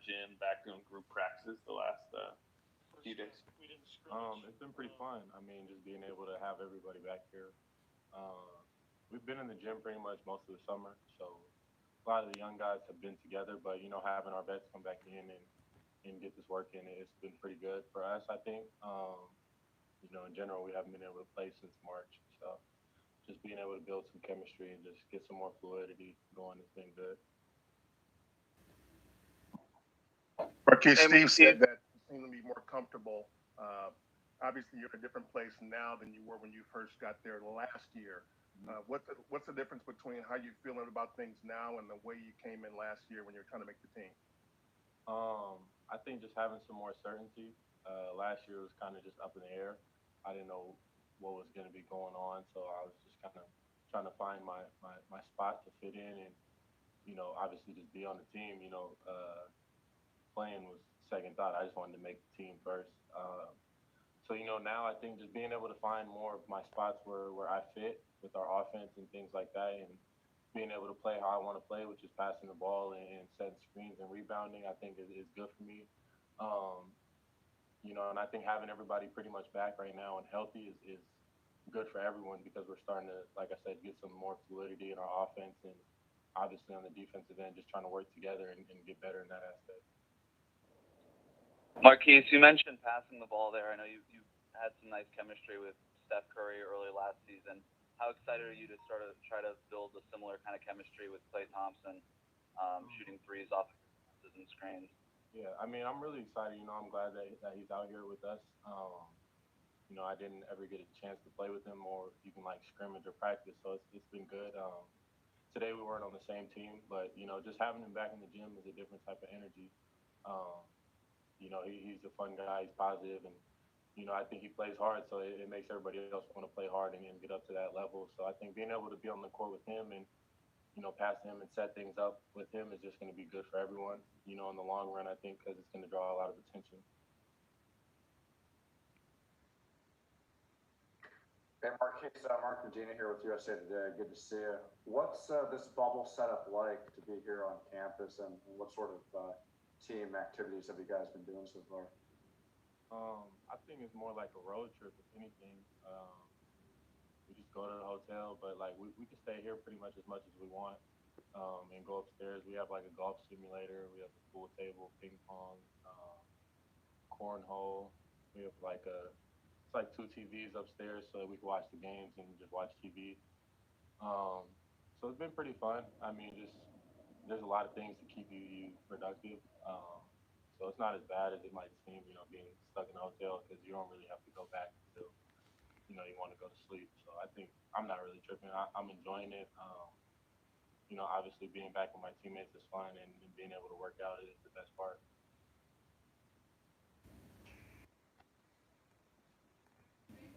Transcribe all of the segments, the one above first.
gym, back doing group practices the last few days? It's been pretty fun. I mean, just being able to have everybody back here. Uh, we've been in the gym pretty much most of the summer, so a lot of the young guys have been together. But having our vets come back in and get this work in, it's been pretty good for us. I think. In general, we haven't been able to play since March, so just being able to build some chemistry and just get some more fluidity going has been good. Marquese, Steve said that you seem to be more comfortable. Obviously, you're in a different place now than you were when you first got there last year. What's the difference between how you're feeling about things now and the way you came in last year when you were trying to make the team? I think just having some more certainty. Last year was kind of just up in the air. I didn't know what was going to be going on, so I was just kind of trying to find my spot to fit in, and obviously just be on the team. Playing was second thought. I just wanted to make the team first. So now I think just being able to find more of my spots where I fit with our offense and things like that, and being able to play how I want to play, which is passing the ball and setting screens and rebounding, I think is good for me. Um, and I think having everybody pretty much back right now and healthy is good for everyone because we're starting to, like I said, get some more fluidity in our offense and obviously on the defensive end, just trying to work together and get better in that aspect. Marquese, you mentioned passing the ball there. I know you had some nice chemistry with Steph Curry early last season. How excited are you to sort of try to build a similar kind of chemistry with Klay Thompson, shooting threes off of passes and screens? Yeah, I mean, I'm really excited. I'm glad that he's out here with us. I didn't ever get a chance to play with him or even like scrimmage or practice, so it's been good. Today we weren't on the same team, but just having him back in the gym is a different type of energy. Um, he's a fun guy. He's positive, and I think he plays hard, so it makes everybody else want to play hard and get up to that level. So I think being able to be on the court with him and pass him and set things up with him is just going to be good for everyone. In the long run, I think because it's going to draw a lot of attention. Hey, Marquise, Mark Regina here with USA Today. Good to see you. What's this bubble setup like to be here on campus, and what sort of team activities have you guys been doing so far? I think it's more like a road trip, if anything. We just go to the hotel, but like we can stay here pretty much as we want, and go upstairs. We have like a golf simulator. We have a pool table, ping pong, cornhole. We have it's like two TVs upstairs so that we can watch the games and just watch TV. Um, so it's been pretty fun. I mean, just there's a lot of things to keep you productive. So it's not as bad as it might seem, being stuck in a hotel because you don't really have to go back until you want to go to sleep. So I think I'm not really tripping. I'm enjoying it. Obviously being back with my teammates is fun, and being able to work out is the best part.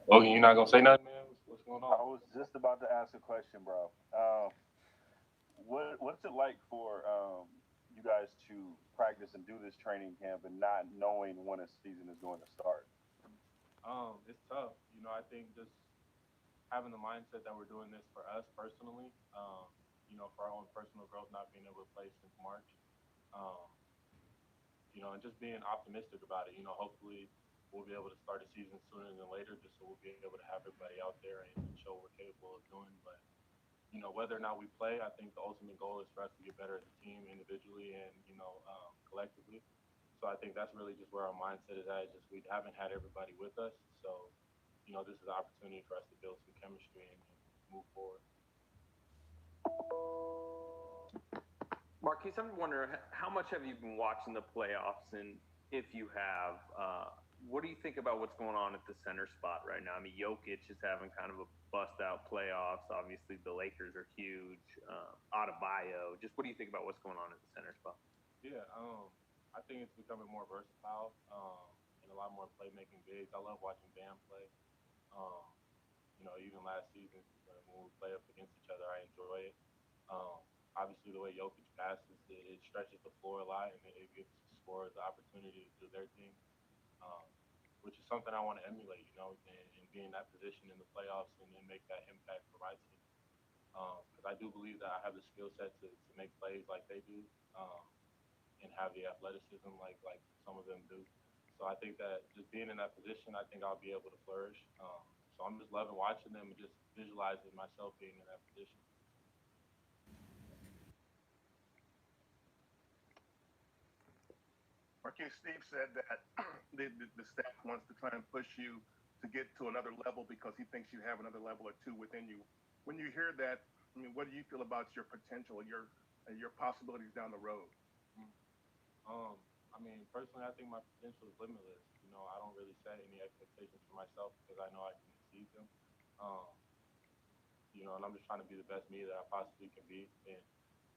Oh, you're not gonna say nothing, man? What's going I on? was just about to ask a question, bro. What's it like for you guys to practice and do this training camp and not knowing when a season is going to start? It's tough. I think just having the mindset that we're doing this for us personally, for our own personal growth, not being able to play since March, um, and just being optimistic about it. Hopefully we'll be able to start a season sooner than later, just so we'll be able to have everybody out there and show what we're capable of doing. But whether or not we play, I think the ultimate goal is for us to get better as a team, individually and collectively. So I think that's really just where our mindset is at. Just we haven't had everybody with us, so this is an opportunity for us to build some chemistry and move forward. Marquise, I'm wondering how much have you been watching the playoffs, and if you have, what do you think about what's going on at the center spot right now? I mean, Jokic is having kind of a bust out playoffs. Obviously, the Lakers are huge. Adebayo. Just what do you think about what's going on at the center spot? Yeah, I think it's becoming more versatile and a lot more playmaking bigs. I love watching Bam play. Um, even last season when we play up against each other, I enjoy it. Um, Obviously, the way Jokic passes, it stretches the floor a lot, and it gives scorers the opportunity to do their thing, um, which is something I want to emulate, and be in that position in the playoffs and make that impact for my team. Because I do believe that I have the skill set to make plays like they do. Um, and have the athleticism like some of them do. So I think that just being in that position, I think I'll be able to flourish. So I'm just loving watching them and just visualizing myself being in that position. Marquese, Steve said that the staff wants to try and push you to get to another level because he thinks you have another level or two within you. When you hear that, I mean, what do you feel about your potential, your possibilities down the road? I mean, personally, I think my potential is limitless. You know, I don't really set any expectations for myself because I know I can exceed them. Um, you know, and I'm just trying to be the best me that I possibly can be. And,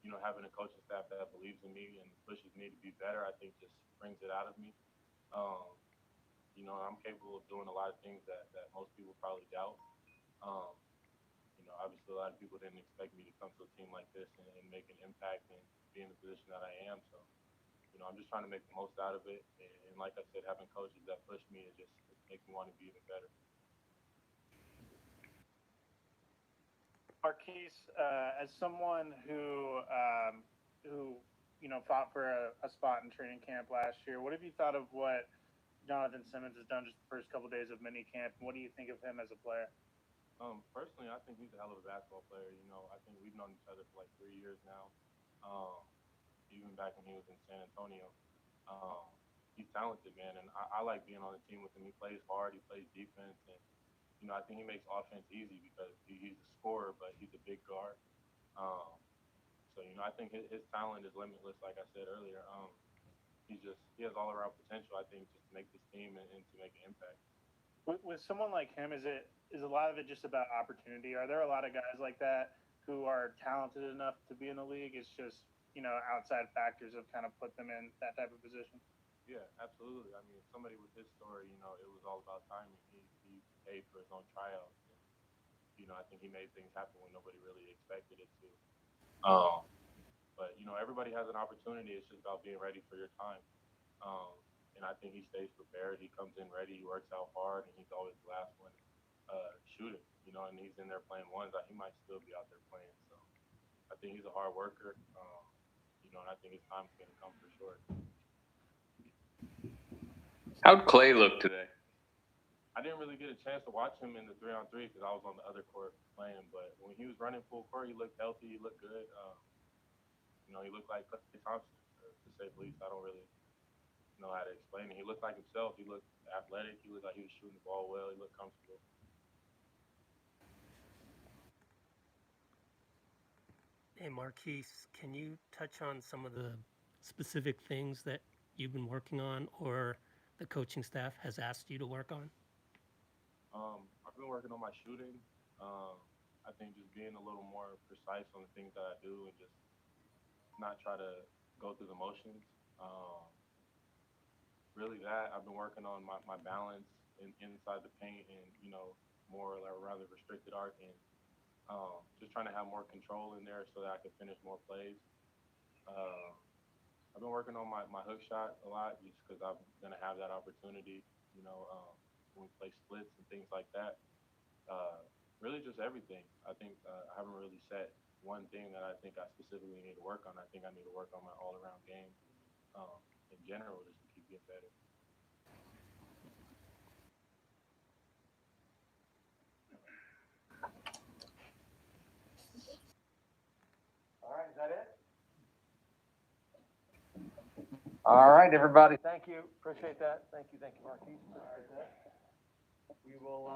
you know, having a coaching staff that believes in me and pushes me to be better, I think just brings it out of me. Um, you know, I'm capable of doing a lot of things that most people probably doubt. Um, you know, obviously a lot of people didn't expect me to come to a team like this and make an impact and be in the position that I am. So, you know, I'm just trying to make the most out of it. And like I said, having coaches that push me, it makes me want to be even better. Marquese, as someone who you know fought for a spot in training camp last year, what have you thought of what Jonathan Simmons has done just the first couple of days of mini camp? What do you think of him as a player? Personally, I think he's a hell of a basketball player. You know, I think we've known each other for like 3 years now. Even back when he was in San Antonio. He's talented, man, and I like being on the team with him. He plays hard, he plays defense, and you know, I think he makes offense easy because he's a scorer, but he's a big guard. Um, so you know, I think his talent is limitless. Like I said earlier, he has all around potential. I think just to make this team and to make an impact. With someone like him, is a lot of it just about opportunity? Are there a lot of guys like that who are talented enough to be in the league? It's just outside factors have kind of put them in that type of position. Yeah, absolutely. I mean, somebody with his story, you know, it was all about timing. He paid for his own tryouts, and you know, I think he made things happen when nobody really expected it to. But you know, everybody has an opportunity. It's just about being ready for your time. And I think he stays prepared. He comes in ready. He works out hard, and he's always the last one shooting. You know, and he's in there playing ones. He might still be out there playing. So I think he's a hard worker. You know, and I think his time's going to come for sure. How'd Klay look today? I didn't really get a chance to watch him in the 3-on-3 because I was on the other court playing. But when he was running full court, he looked healthy. He looked good. You know, he looked like Klay Thompson, to say the least. I don't really know how to explain it. He looked like himself. He looked athletic. He looked like he was shooting the ball well. He looked comfortable. Hey, Marquese, can you touch on some of the specific things that you've been working on or the coaching staff has asked you to work on? I've been working on my shooting. I think just being a little more precise on the things that I do and just not try to go through the motions. Really that. I've been working on my balance inside the paint and, you know, more like rather restricted arc and just trying to have more control in there so that I can finish more plays. I've been working on my hook shot a lot just because I'm going to have that opportunity, you know, when we play splits and things like that. Really just everything. I think I haven't really set one thing that I think I specifically need to work on. I think I need to work on my all-around game in general just to keep getting better. All right, is that it? All right, everybody. Thank you. Appreciate that. Thank you, Marquese. Appreciate that. We will.